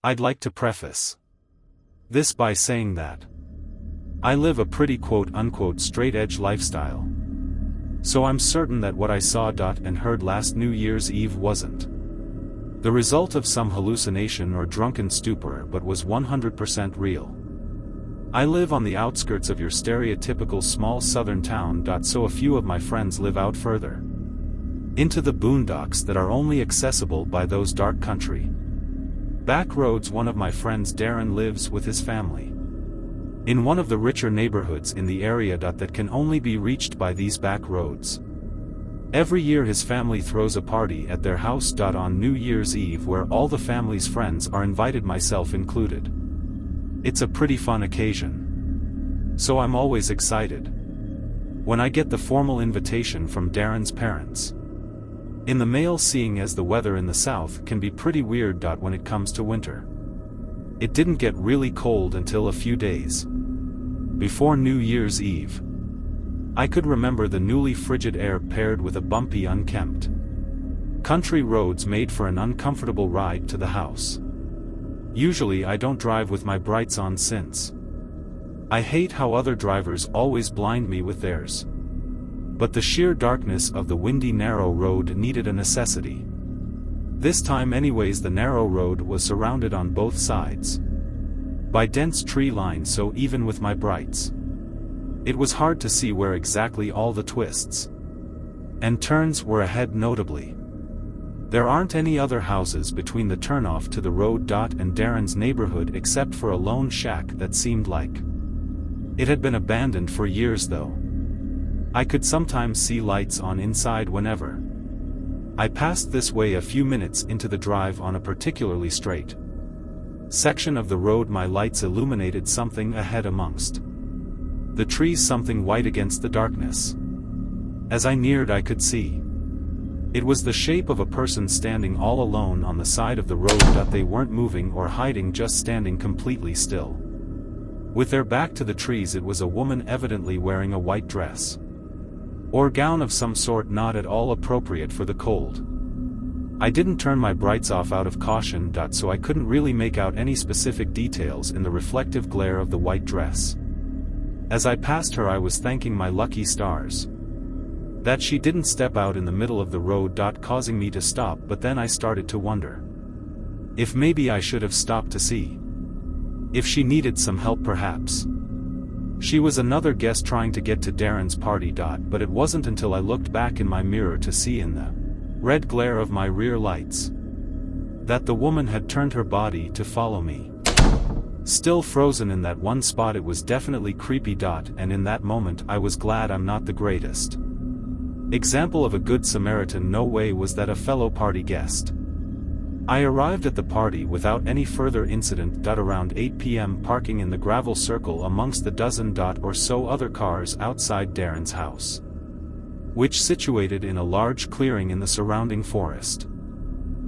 I'd like to preface this by saying that I live a pretty quote-unquote straight-edge lifestyle. So I'm certain that what I saw and heard last New Year's Eve wasn't the result of some hallucination or drunken stupor but was 100% real. I live on the outskirts of your stereotypical small southern town. So a few of my friends live out further into the boondocks that are only accessible by those dark country back roads. One of my friends, Darren, lives with his family in one of the richer neighborhoods in the area that can only be reached by these back roads. Every year his family throws a party at their house on New Year's Eve where all the family's friends are invited, myself included. It's a pretty fun occasion. So I'm always excited when I get the formal invitation from Darren's parents in the mail, seeing as the weather in the south can be pretty weird when it comes to winter. It didn't get really cold until a few days before New Year's Eve. I could remember the newly frigid air paired with a bumpy, unkempt country roads made for an uncomfortable ride to the house. Usually I don't drive with my brights on since I hate how other drivers always blind me with theirs. But the sheer darkness of the windy narrow road needed a necessity. This time anyways, the narrow road was surrounded on both sides by dense tree lines, so even with my brights it was hard to see where exactly all the twists and turns were ahead. Notably, there aren't any other houses between the turnoff to the road and Darren's neighborhood except for a lone shack that seemed like it had been abandoned for years, though I could sometimes see lights on inside whenever I passed this way. A few minutes into the drive on a particularly straight section of the road, my lights illuminated something ahead amongst the trees, something white against the darkness. As I neared, I could see it was the shape of a person standing all alone on the side of the road. They weren't moving or hiding, just standing completely still with their back to the trees. It was a woman, evidently wearing a white dress or gown of some sort, not at all appropriate for the cold. I didn't turn my brights off out of caution, so I couldn't really make out any specific details in the reflective glare of the white dress. As I passed her, I was thanking my lucky stars that she didn't step out in the middle of the road, causing me to stop. But then I started to wonder if maybe I should have stopped to see if she needed some help. Perhaps she was another guest trying to get to Darren's party. But it wasn't until I looked back in my mirror to see in the red glare of my rear lights that the woman had turned her body to follow me. Still frozen in that one spot, it was definitely creepy. And in that moment I was glad I'm not the greatest example of a good Samaritan. No way was that a fellow party guest. I arrived at the party without any further incident. Around 8 p.m. parking in the gravel circle amongst the dozen or so other cars outside Darren's house, which situated in a large clearing in the surrounding forest,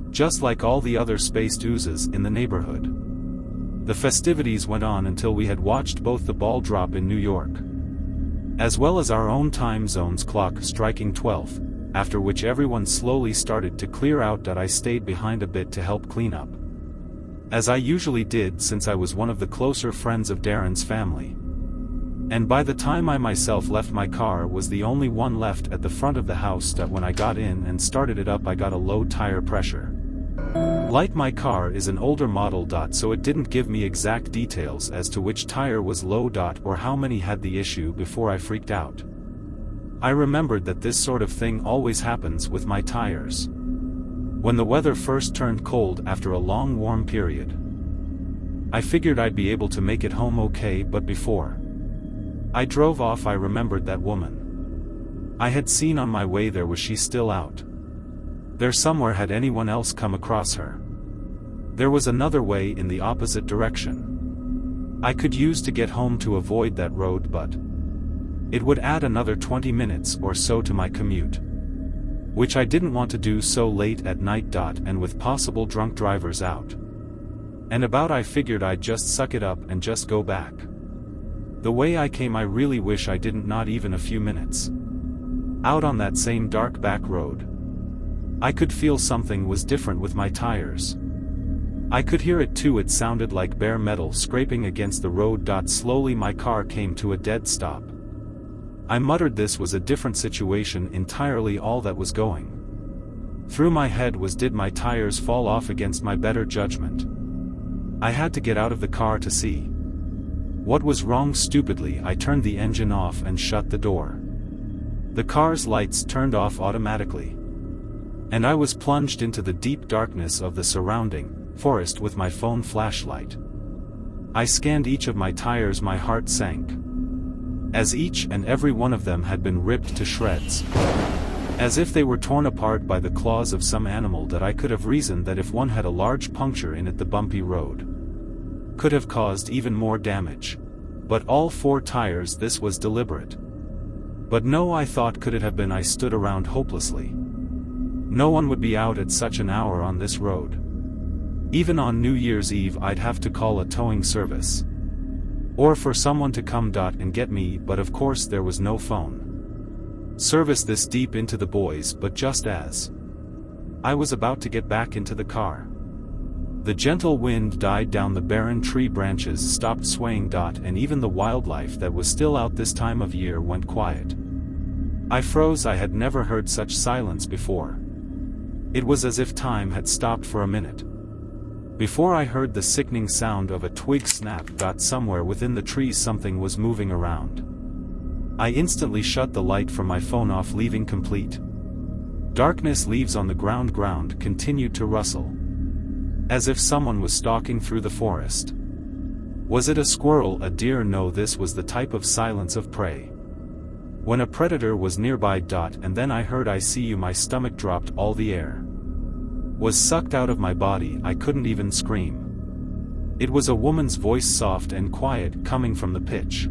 just like all the other spaced oozes in the neighborhood. The festivities went on until we had watched both the ball drop in New York, as well as our own time zone's clock striking 12, after which everyone slowly started to clear out. I stayed behind a bit to help clean up, as I usually did since I was one of the closer friends of Darren's family. And by the time I myself left, my car was the only one left at the front of the house. When I got in and started it up, I got a low tire pressure. Like my car is an older model. So it didn't give me exact details as to which tire was low. Or how many had the issue before I freaked out. I remembered that this sort of thing always happens with my tires when the weather first turned cold after a long warm period. I figured I'd be able to make it home okay, but before I drove off, I remembered that woman I had seen on my way there. Was she still out there somewhere? Had anyone else come across her? There was another way in the opposite direction I could use to get home to avoid that road, but it would add another 20 minutes or so to my commute, which I didn't want to do so late at night. And with possible drunk drivers out and about, I figured I'd just suck it up and just go back the way I came. I really wish I didn't. Not even a few minutes out on that same dark back road, I could feel something was different with my tires. I could hear it too, it sounded like bare metal scraping against the road. Slowly my car came to a dead stop. I muttered this was a different situation entirely. All that was going through my head was, did my tires fall off against my better judgment? I had to get out of the car to see what was wrong. Stupidly I turned the engine off and shut the door. The car's lights turned off automatically, and I was plunged into the deep darkness of the surrounding forest with my phone flashlight. I scanned each of my tires. My heart sank, as each and every one of them had been ripped to shreds, as if they were torn apart by the claws of some animal. That I could have reasoned that if one had a large puncture in it, the bumpy road could have caused even more damage. But all 4 tires, this was deliberate. But no, I thought, could it have been? I stood around hopelessly. No one would be out at such an hour on this road. Even on New Year's Eve I'd have to call a towing service, or for someone to come and get me. But of course there was no phone service this deep into the boys. But just as I was about to get back into the car, the gentle wind died down, the barren tree branches stopped swaying. And even the wildlife that was still out this time of year went quiet. I froze. I had never heard such silence before. It was as if time had stopped for a minute. Before I heard the sickening sound of a twig snap. Somewhere within the trees something was moving around. I instantly shut the light from my phone off, leaving complete darkness. Leaves on the ground continued to rustle, as if someone was stalking through the forest. Was it a squirrel, a deer? No, this was the type of silence of prey when a predator was nearby. And then I heard, I see you. My stomach dropped. All the air was sucked out of my body. I couldn't even scream. It was a woman's voice, soft and quiet, coming from the pitch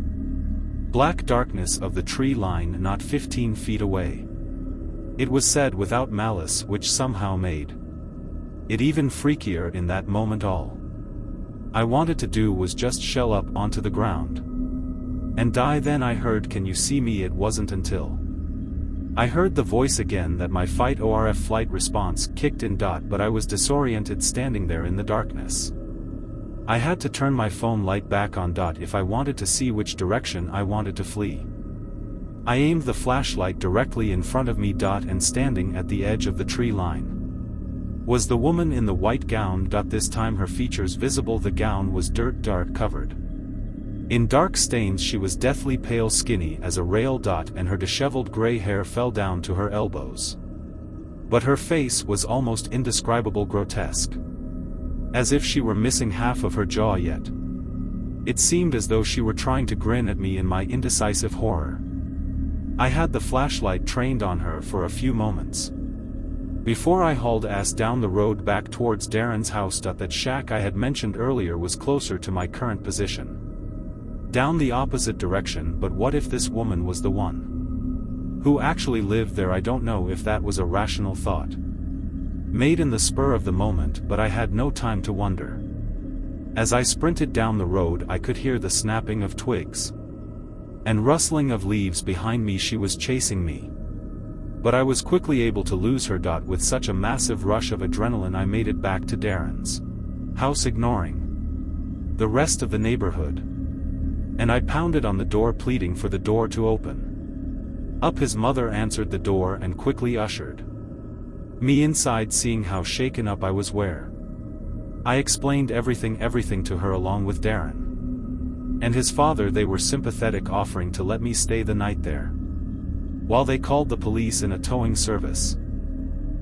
black darkness of the tree line not 15 feet away. It was said without malice, which somehow made it even freakier in that moment. All I wanted to do was just shell up onto the ground and die. Then I heard, can you see me? It wasn't until I heard the voice again that my fight or flight response kicked in. But I was disoriented, standing there in the darkness. I had to turn my phone light back on. If I wanted to see which direction I wanted to flee. I aimed the flashlight directly in front of me. And standing at the edge of the tree line was the woman in the white gown. This time her features visible. The gown was dark covered in dark stains. She was deathly pale, skinny as a rail. And her disheveled gray hair fell down to her elbows. But her face was almost indescribable, grotesque, as if she were missing half of her jaw. Yet it seemed as though she were trying to grin at me in my indecisive horror. I had the flashlight trained on her for a few moments before I hauled ass down the road back towards Darren's house. That shack I had mentioned earlier was closer to my current position, down the opposite direction. But what if this woman was the one who actually lived there? I don't know if that was a rational thought made in the spur of the moment, but I had no time to wonder. As I sprinted down the road, I could hear the snapping of twigs and rustling of leaves behind me. She was chasing me, but I was quickly able to lose her. With such a massive rush of adrenaline, I made it back to Darren's house, ignoring the rest of the neighborhood, and I pounded on the door, pleading for the door to open up. His mother answered the door and quickly ushered me inside. Seeing how shaken up I was, where I explained everything to her, along with Darren and his father. They were sympathetic, offering to let me stay the night there while they called the police and a towing service,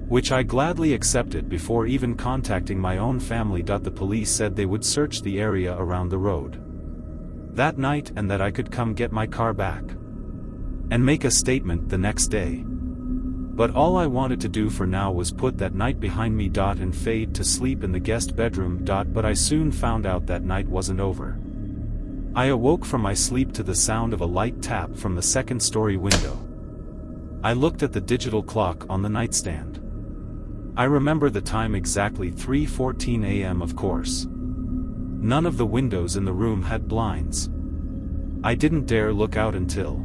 which I gladly accepted before even contacting my own family. The police said they would search the area around the road that night, and that I could come get my car back and make a statement the next day. But all I wanted to do for now was put that night behind me. And fade to sleep in the guest bedroom. But I soon found out that night wasn't over. I awoke from my sleep to the sound of a light tap from the second-story window. I looked at the digital clock on the nightstand. I remember the time exactly, 3:14 a.m. Of course, none of the windows in the room had blinds. I didn't dare look out until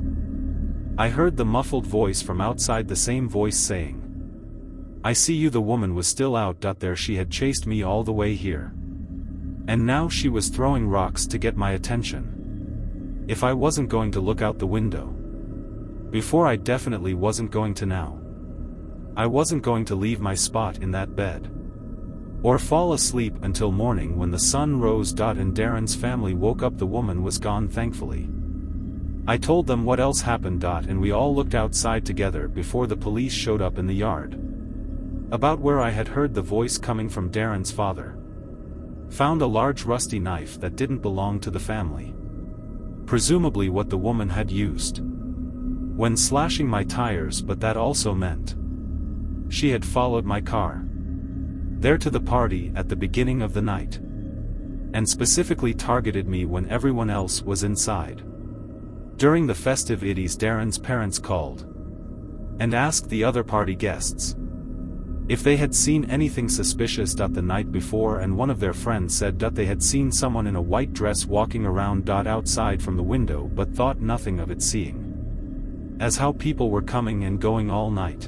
I heard the muffled voice from outside, the same voice saying, "I see you." The woman was still out. There she had chased me all the way here. And now she was throwing rocks to get my attention. If I wasn't going to look out the window. Before, I definitely wasn't going to now. I wasn't going to leave my spot in that bed. Or fall asleep until morning when the sun rose. And Darren's family woke up. The woman was gone, thankfully. I told them what else happened. And we all looked outside together before the police showed up in the yard. About where I had heard the voice coming from Darren's father. Found a large rusty knife that didn't belong to the family. Presumably what the woman had used when slashing my tires, but that also meant she had followed my car there to the party at the beginning of the night, and specifically targeted me when everyone else was inside. During the festivities, Darren's parents called and asked the other party guests if they had seen anything suspicious the night before, and one of their friends said they had seen someone in a white dress walking around outside from the window, but thought nothing of it, seeing as how people were coming and going all night.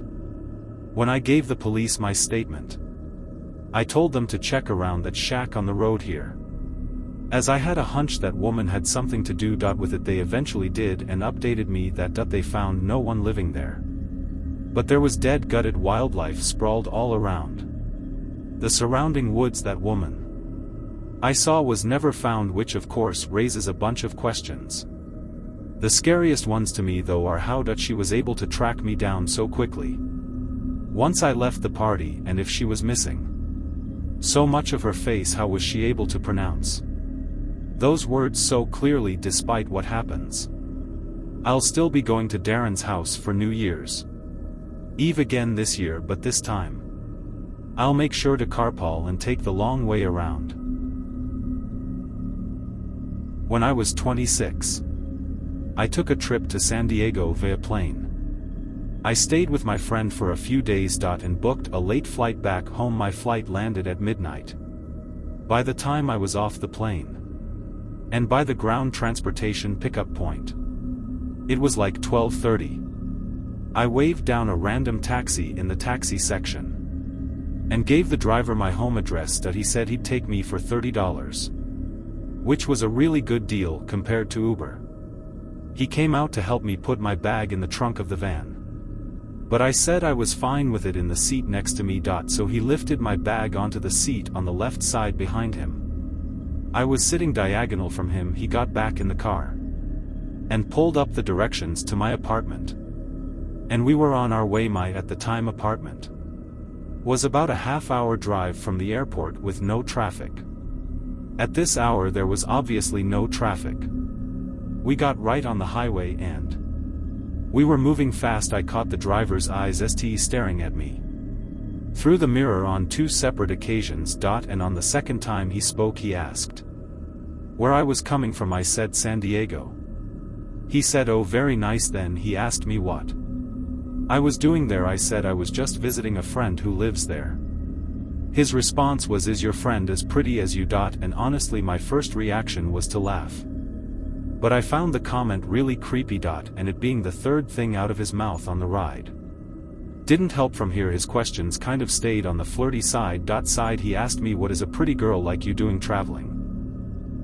When I gave the police my statement, I told them to check around that shack on the road here, as I had a hunch that woman had something to do with it. They eventually did and updated me that they found no one living there. But there was dead, gutted wildlife sprawled all around the surrounding woods. That woman I saw was never found, which of course raises a bunch of questions. The scariest ones to me though are how she was able to track me down so quickly once I left the party, and if she was missing so much of her face, how was she able to pronounce those words so clearly despite what happens? I'll still be going to Darren's house for New Year's Eve again this year, but this time I'll make sure to carpool and take the long way around. When I was 26, I took a trip to San Diego via plane. I stayed with my friend for a few days. And booked a late flight back home. My flight landed at midnight. By the time I was off the plane and by the ground transportation pickup point, it was like 12:30. I waved down a random taxi in the taxi section and gave the driver my home address. He said he'd take me for $30, which was a really good deal compared to Uber. He came out to help me put my bag in the trunk of the van, but I said I was fine with it in the seat next to me. So he lifted my bag onto the seat on the left side behind him. I was sitting diagonal from him. He got back in the car and pulled up the directions to my apartment. And we were on our way. My at the time apartment was about a half-hour drive from the airport with no traffic. At this hour there was obviously no traffic. We got right on the highway and we were moving fast. I caught the driver's eyes staring at me through the mirror on 2 separate occasions. And on the second time he spoke, he asked where I was coming from. I said San Diego. He said, "Oh, very nice." Then he asked me what I was doing there. I said I was just visiting a friend who lives there. His response was, "Is your friend as pretty as you?" And honestly my first reaction was to laugh. But I found the comment really creepy. And it being the third thing out of his mouth on the ride didn't help from here. His questions kind of stayed on the flirty side. He asked me, "What is a pretty girl like you doing traveling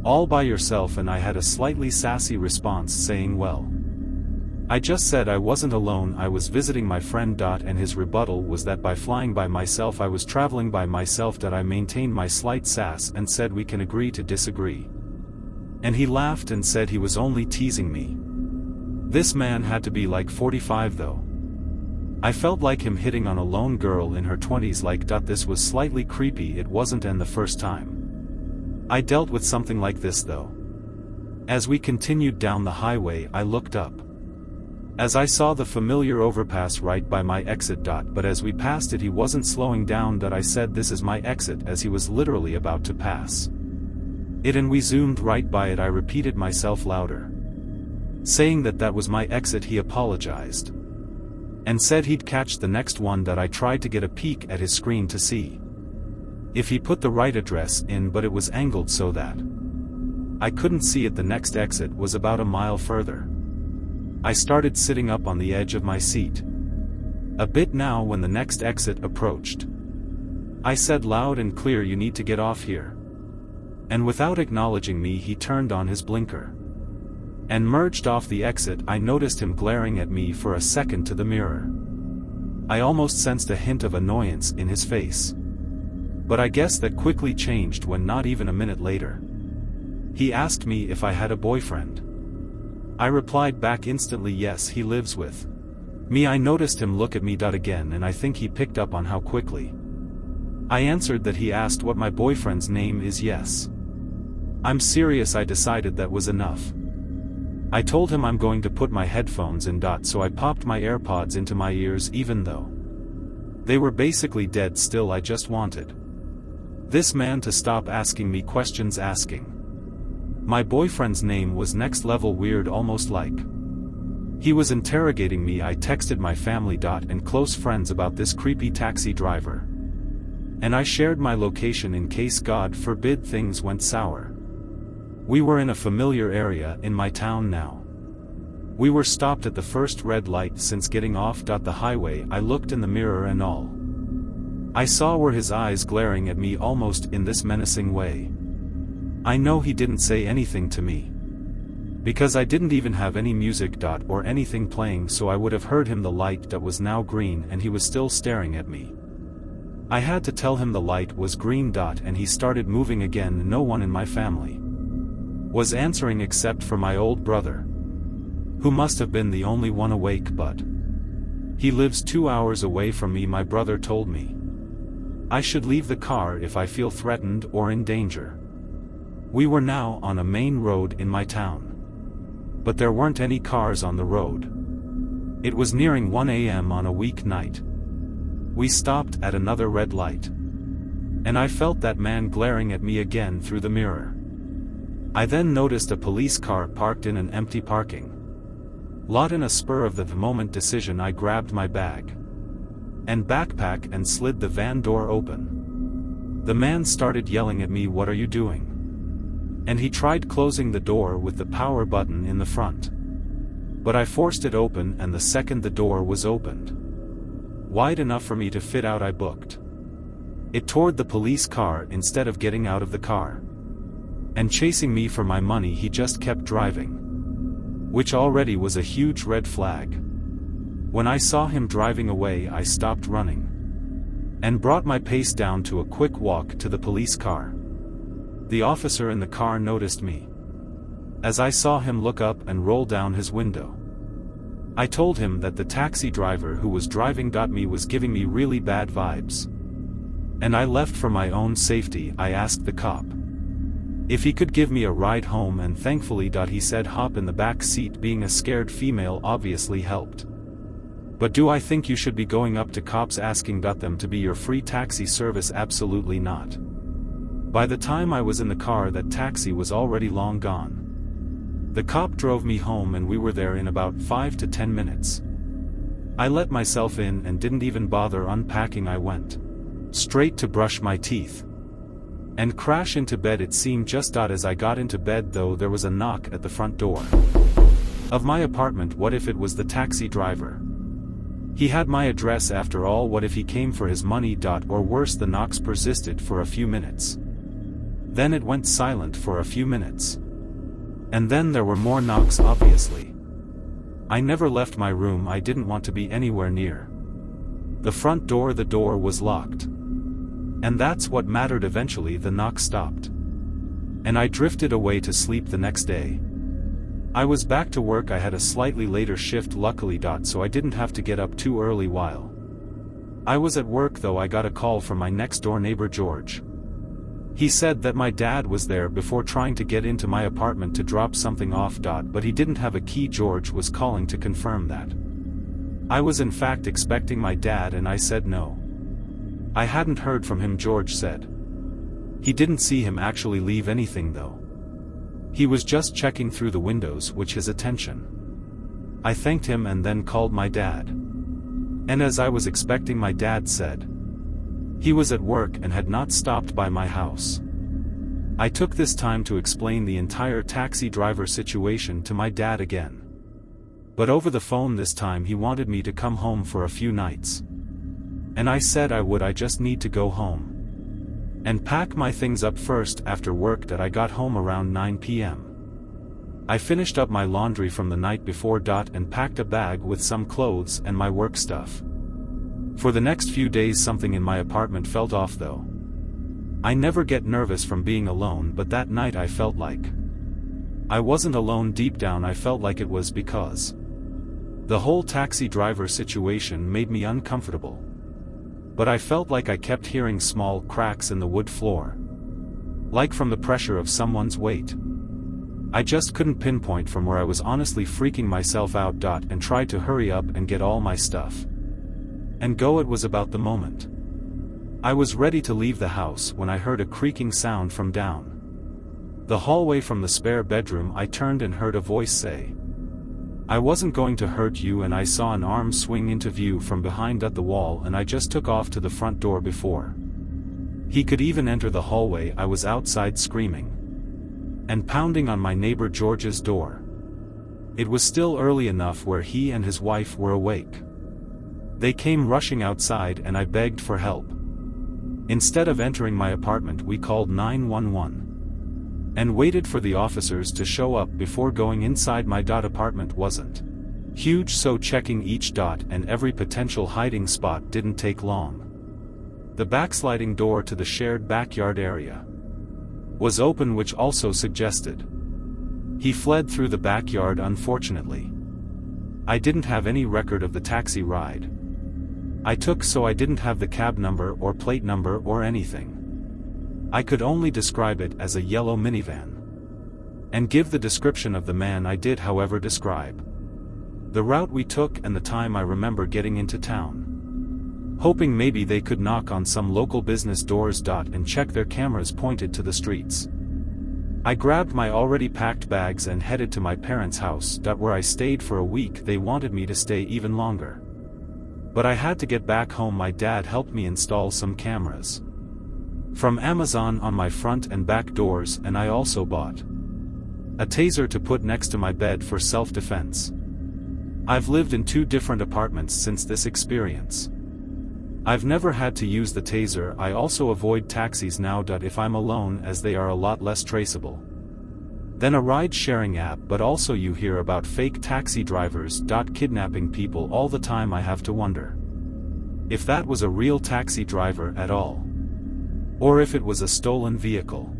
all by yourself?" And I had a slightly sassy response saying, "Well, I just said I wasn't alone, I was visiting my friend." And his rebuttal was that by flying by myself I was traveling by myself. I maintained my slight sass and said we can agree to disagree. And he laughed and said he was only teasing me. This man had to be like 45 though. I felt like him hitting on a lone girl in her 20s. This was slightly creepy. It wasn't the first time I dealt with something like this though. As we continued down the highway I looked up as I saw the familiar overpass right by my exit. But as we passed it he wasn't slowing down. I said, "This is my exit," as he was literally about to pass it, and we zoomed right by it. I repeated myself louder, saying that was my exit. He apologized and said he'd catch the next one. I tried to get a peek at his screen to see if he put the right address in, but it was angled so that I couldn't see it. The next exit was about a mile further. I started sitting up on the edge of my seat a bit now when the next exit approached. I said loud and clear, "You need to get off here." And without acknowledging me he turned on his blinker and merged off the exit. I noticed him glaring at me for a second to the mirror. I almost sensed a hint of annoyance in his face. But I guess that quickly changed when not even a minute later, he asked me if I had a boyfriend. I replied back instantly, yes, he lives with me. I noticed him look at me again, and I think he picked up on how quickly I answered that. He asked what my boyfriend's name is. Yes, I'm serious. I decided that was enough. I told him I'm going to put my headphones in. So I popped my AirPods into my ears even though they were basically dead still. I just wanted this man to stop asking me questions. Asking my boyfriend's name was next level weird, almost like he was interrogating me. I texted my family and close friends about this creepy taxi driver, and I shared my location in case, God forbid, things went sour. We were in a familiar area in my town now. We were stopped at the first red light since getting off the highway. I looked in the mirror and all I saw were his eyes glaring at me almost in this menacing way. I know he didn't say anything to me because I didn't even have any music or anything playing, so I would have heard him. The light was now green and he was still staring at me. I had to tell him the light was green and he started moving again. No one in my family was answering except for my old brother, who must have been the only one awake, but he lives 2 hours away from me. My brother told me I should leave the car if I feel threatened or in danger. We were now on a main road in my town, but there weren't any cars on the road. It was nearing 1 a.m. on a weeknight. We stopped at another red light, and I felt that man glaring at me again through the mirror. I then noticed a police car parked in an empty parking lot. In a spur of the moment decision, I grabbed my bag and backpack and slid the van door open. The man started yelling at me, "What are you doing?" And he tried closing the door with the power button in the front. But I forced it open, and the second the door was opened wide enough for me to fit out, I booked it toward the police car instead of getting out of the car and chasing me for my money. He just kept driving, which already was a huge red flag. When I saw him driving away, I stopped running and brought my pace down to a quick walk to the police car. The officer in the car noticed me as I saw him look up and roll down his window. I told him that the taxi driver who was driving me was giving me really bad vibes, and I left for my own safety. I asked the cop if he could give me a ride home, and thankfully he said hop in the back seat. Being a scared female obviously helped. But do I think you should be going up to cops asking them to be your free taxi service? Absolutely not. By the time I was in the car, that taxi was already long gone. The cop drove me home and we were there in about 5 to 10 minutes. I let myself in and didn't even bother unpacking. I went straight to brush my teeth and crash into bed. It seemed just as I got into bed though, there was a knock at the front door of my apartment. What if it was the taxi driver? He had my address after all. What if he came for his money? Or worse, the knocks persisted for a few minutes. Then it went silent for a few minutes. And then there were more knocks. Obviously, I never left my room. I didn't want to be anywhere near the front door. The door was locked. And that's what mattered. Eventually the knock stopped, and I drifted away to sleep. The next day, I was back to work. I had a slightly later shift luckily, so I didn't have to get up too early. While I was at work though, I got a call from my next door neighbor George. He said that my dad was there before trying to get into my apartment to drop something off. But he didn't have a key. George was calling to confirm that I was in fact expecting my dad, and I said no. I hadn't heard from him. George said he didn't see him actually leave anything though. He was just checking through the windows, which his attention. I thanked him and then called my dad. And as I was expecting, my dad said he was at work and had not stopped by my house. I took this time to explain the entire taxi driver situation to my dad again. But over the phone this time. He wanted me to come home for a few nights. And I said I would. I just need to go home and pack my things up first after work that I got home around 9 p.m. I finished up my laundry from the night before. And packed a bag with some clothes and my work stuff. For the next few days something in my apartment felt off though. I never get nervous from being alone, but that night I felt like I wasn't alone. Deep down I felt like it was, because the whole taxi driver situation made me uncomfortable. But I felt like I kept hearing small cracks in the wood floor, like from the pressure of someone's weight. I just couldn't pinpoint from where. I was honestly freaking myself out. And tried to hurry up and get all my stuff and go. It was about the moment I was ready to leave the house when I heard a creaking sound from down the hallway from the spare bedroom. I turned and heard a voice say, "I wasn't going to hurt you," and I saw an arm swing into view from behind at the wall, and I just took off to the front door before he could even enter the hallway. I was outside screaming and pounding on my neighbor George's door. It was still early enough where he and his wife were awake. They came rushing outside and I begged for help. Instead of entering my apartment, we called 911 and waited for the officers to show up before going inside. My apartment wasn't huge, so checking each and every potential hiding spot didn't take long. The backsliding door to the shared backyard area was open, which also suggested he fled through the backyard. Unfortunately, I didn't have any record of the taxi ride I took, so I didn't have the cab number or plate number or anything. I could only describe it as a yellow minivan and give the description of the man. I did, however, describe the route we took and the time. I remember getting into town, hoping maybe they could knock on some local business doors and check their cameras pointed to the streets. I grabbed my already packed bags and headed to my parents' house, where I stayed for a week. They wanted me to stay even longer, but I had to get back home. My dad helped me install some cameras from Amazon on my front and back doors, and I also bought a taser to put next to my bed for self-defense. I've lived in 2 different apartments since this experience. I've never had to use the taser. I also avoid taxis now. If I'm alone, as they are a lot less traceable than a ride-sharing app, but also you hear about fake taxi drivers kidnapping people all the time. I have to wonder if that was a real taxi driver at all, or if it was a stolen vehicle.